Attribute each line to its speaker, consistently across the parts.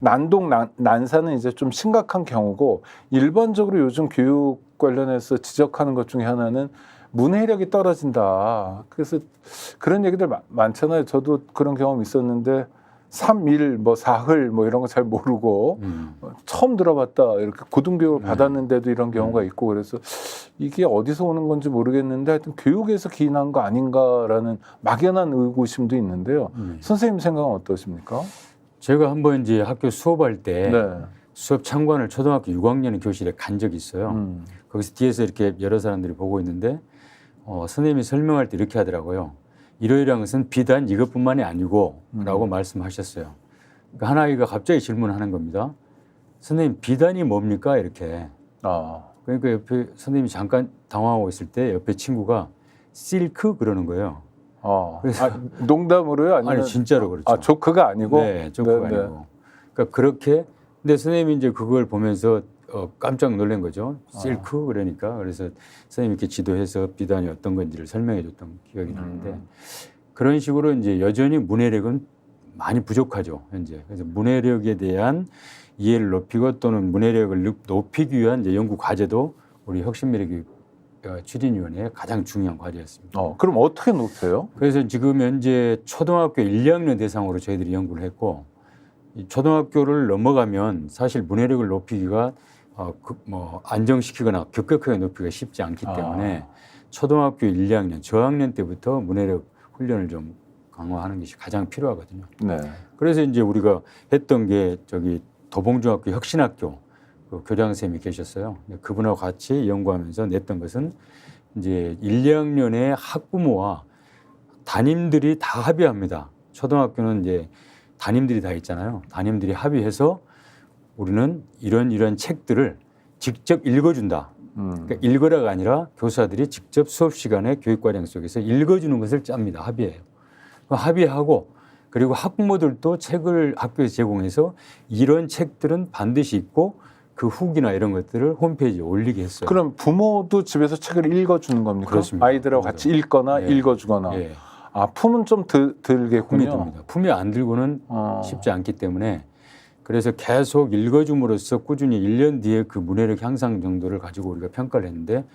Speaker 1: 난동 난사는 이제 좀 심각한 경우고 일반적으로 요즘 교육 관련해서 지적하는 것 중에 하나는 문해력이 떨어진다. 그래서 그런 얘기들 많잖아요. 저도 그런 경험 있었는데 3일, 뭐 사흘 뭐 이런 거 잘 모르고 처음 들어봤다 이렇게 고등교육을 받았는데도 이런 경우가 있고 그래서 이게 어디서 오는 건지 모르겠는데 하여튼 교육에서 기인한 거 아닌가라는 막연한 의구심도 있는데요. 선생님 생각은 어떠십니까?
Speaker 2: 제가 한번 이제 학교 수업할 때
Speaker 1: 네.
Speaker 2: 수업 참관을 초등학교 6학년 교실에 간 적이 있어요. 거기서 뒤에서 이렇게 여러 사람들이 보고 있는데 선생님이 설명할 때 이렇게 하더라고요. 이러이러한 것은 비단 이것뿐만이 아니고 라고 말씀하셨어요. 그러니까 한 아이가 갑자기 질문하는 겁니다. 선생님 비단이 뭡니까? 이렇게. 그러니까 옆에 선생님이 잠깐 당황하고 있을 때 옆에 친구가 실크 그러는 거예요.
Speaker 1: 그래서 농담으로요? 아니면
Speaker 2: 아니 진짜로 그렇죠.
Speaker 1: 조크가 아니고?
Speaker 2: 네, 조크가 아니고. 그러니까 그렇게 근데 선생님이 이제 그걸 보면서 깜짝 놀란 거죠. 실크 그러니까. 그래서 선생님이 이렇게 지도해서 비단이 어떤 건지를 설명해 줬던 기억이 나는데 그런 식으로 이제 여전히 문해력은 많이 부족하죠, 현재. 그래서 문해력에 대한 이해를 높이고 또는 문해력을 높이기 위한 이제 연구 과제도 우리 혁신미래교육 추진위원회의 가장 중요한 과제였습니다.
Speaker 1: 그럼 어떻게 높여요?
Speaker 2: 그래서 지금 현재 초등학교 1, 2학년 대상으로 저희들이 연구를 했고 이 초등학교를 넘어가면 사실 문해력을 높이기가 안정시키거나 급격하게 높이기가 쉽지 않기 때문에 초등학교 1, 2학년 저학년 때부터 문해력 훈련을 좀 강화하는 것이 가장 필요하거든요.
Speaker 1: 네.
Speaker 2: 그래서 이제 우리가 했던 게 저기 도봉중학교 혁신학교 그 교장 선생님이 계셨어요. 그분하고 같이 연구하면서 냈던 것은 이제 1, 2학년의 학부모와 담임들이 다 합의합니다. 초등학교는 이제 담임들이 다 있잖아요. 담임들이 합의해서 우리는 이런 책들을 직접 읽어준다. 그러니까 읽어라가 아니라 교사들이 직접 수업 시간에 교육 과정 속에서 읽어주는 것을 짭니다. 합의해요. 합의하고 그리고 학부모들도 책을 학교에서 제공해서 이런 책들은 반드시 읽고 그 후기나 이런 것들을 홈페이지에 올리게 했어요.
Speaker 1: 그럼 부모도 집에서 책을 읽어주는 겁니까?
Speaker 2: 그렇습니다.
Speaker 1: 아이들하고 같이 읽거나 읽어주거나. 품은 좀 들겠군요.
Speaker 2: 품이 듭니다. 품이 안 들고는 쉽지 않기 때문에 그래서 계속 읽어줌으로써 꾸준히 1년 뒤에 그 문해력 향상 정도를 가지고 우리가 평가를 했는데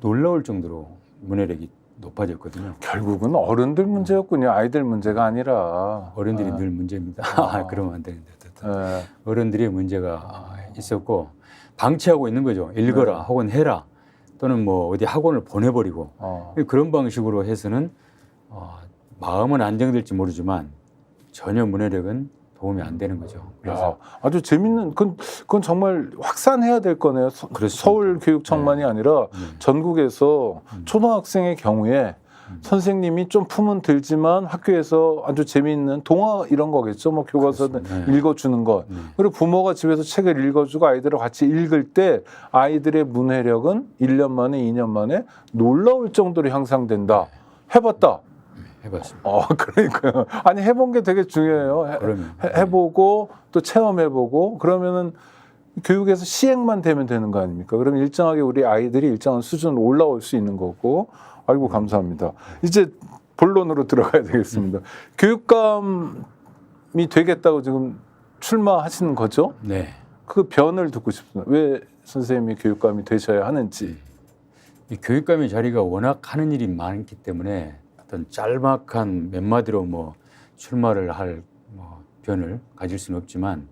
Speaker 2: 놀라울 정도로 문해력이 높아졌거든요.
Speaker 1: 결국은 어른들 문제였군요. 아이들 문제가 아니라.
Speaker 2: 어른들이 늘 문제입니다. 그러면 안 되는데. 어른들의 문제가 있었고 방치하고 있는 거죠. 읽어라 혹은 해라 또는 뭐 어디 학원을 보내버리고 그런 방식으로 해서는 마음은 안정될지 모르지만 전혀 문해력은 도움이 안 되는 거죠. 그래서
Speaker 1: 아주 재밌는 그건 정말 확산해야 될 거네요. 서울교육청만이 아니라 전국에서 초등학생의 경우에 선생님이 좀 품은 들지만 학교에서 아주 재미있는 동화 이런 거겠죠. 뭐 교과서는 읽어주는 것. 그리고 부모가 집에서 책을 읽어주고 아이들을 같이 읽을 때 아이들의 문해력은 1년 만에 2년 만에 놀라울 정도로 향상된다. 해봤다.
Speaker 2: 해봤습니다.
Speaker 1: 그러니까요. 아니 해본 게 되게 중요해요. 해보고 또 체험해보고 그러면은 교육에서 시행만 되면 되는 거 아닙니까? 그러면 일정하게 우리 아이들이 일정한 수준으로 올라올 수 있는 거고. 아이고 감사합니다. 이제 본론으로 들어가야 되겠습니다. 교육감이 되겠다고 지금 출마하시는 거죠?
Speaker 2: 네.
Speaker 1: 그 변을 듣고 싶습니다. 왜 선생님이 교육감이 되셔야 하는지.
Speaker 2: 이 교육감의 자리가 워낙 하는 일이 많기 때문에 어떤 짤막한 몇 마디로 뭐 출마를 할 변을 가질 수는 없지만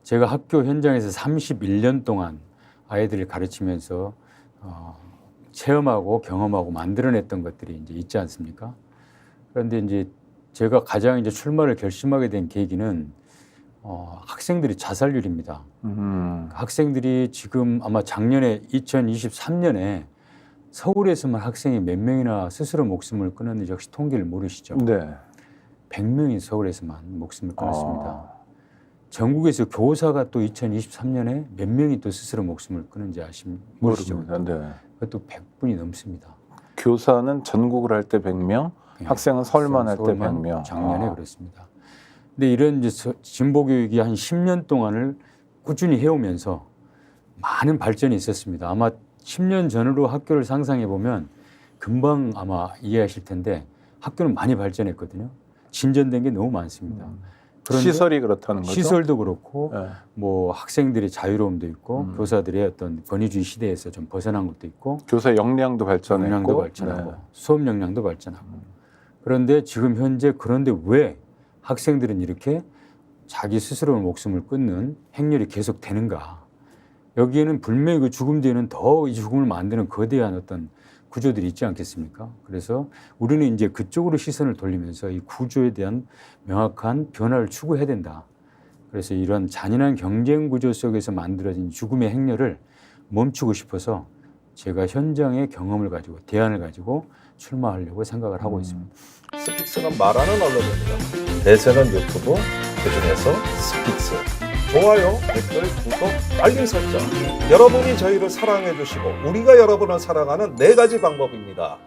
Speaker 2: 제가 학교 현장에서 31년 동안 아이들을 가르치면서 체험하고 경험하고 만들어냈던 것들이 이제 있지 않습니까? 그런데 이제 제가 가장 이제 출마를 결심하게 된 계기는 학생들이 자살률입니다. 학생들이 지금 아마 작년에 2023년에 서울에서만 학생이 몇 명이나 스스로 목숨을 끊었는지 혹시 통계를 모르시죠?
Speaker 1: 네.
Speaker 2: 100명이 서울에서만 목숨을 끊었습니다. 전국에서 교사가 또 2023년에 몇 명이 또 스스로 목숨을 끊은지 모르시죠?
Speaker 1: 네.
Speaker 2: 그것도 100분이 넘습니다.
Speaker 1: 교사는 전국을 할 때 100명, 학생은 서울만 할 때 100명.
Speaker 2: 작년에 그렇습니다. 근데 이런 이제 진보 교육이 한 10년 동안을 꾸준히 해오면서 많은 발전이 있었습니다. 아마 10년 전으로 학교를 상상해 보면 금방 아마 이해하실 텐데 학교는 많이 발전했거든요. 진전된 게 너무 많습니다. 그런데
Speaker 1: 시설이 그렇다는 거죠.
Speaker 2: 시설도 그렇고
Speaker 1: 네.
Speaker 2: 뭐 학생들의 자유로움도 있고 교사들의 어떤 권위주의 시대에서 좀 벗어난 것도 있고
Speaker 1: 교사 역량도 발전했고,
Speaker 2: 역량도 발전하고
Speaker 1: 네.
Speaker 2: 수업 역량도 발전하고 그런데 지금 현재 그런데 왜 학생들은 이렇게 자기 스스로의 목숨을 끊는 행렬이 계속 되는가? 여기에는 분명히 그 죽음 뒤에는 더 이 죽음을 만드는 거대한 어떤 구조들이 있지 않겠습니까? 그래서 우리는 이제 그쪽으로 시선을 돌리면서 이 구조에 대한 명확한 변화를 추구해야 된다. 그래서 이런 잔인한 경쟁 구조 속에서 만들어진 죽음의 행렬을 멈추고 싶어서 제가 현장의 경험을 가지고 대안을 가지고 출마하려고 생각을 하고 있습니다.
Speaker 3: 스픽스는 말하는 언론입니다. 대세는 유튜브, 그중에서 스픽스. 좋아요, 댓글, 구독, 알림 설정. 여러분이 저희를 사랑해 주시고 우리가 여러분을 사랑하는 4가지 방법입니다.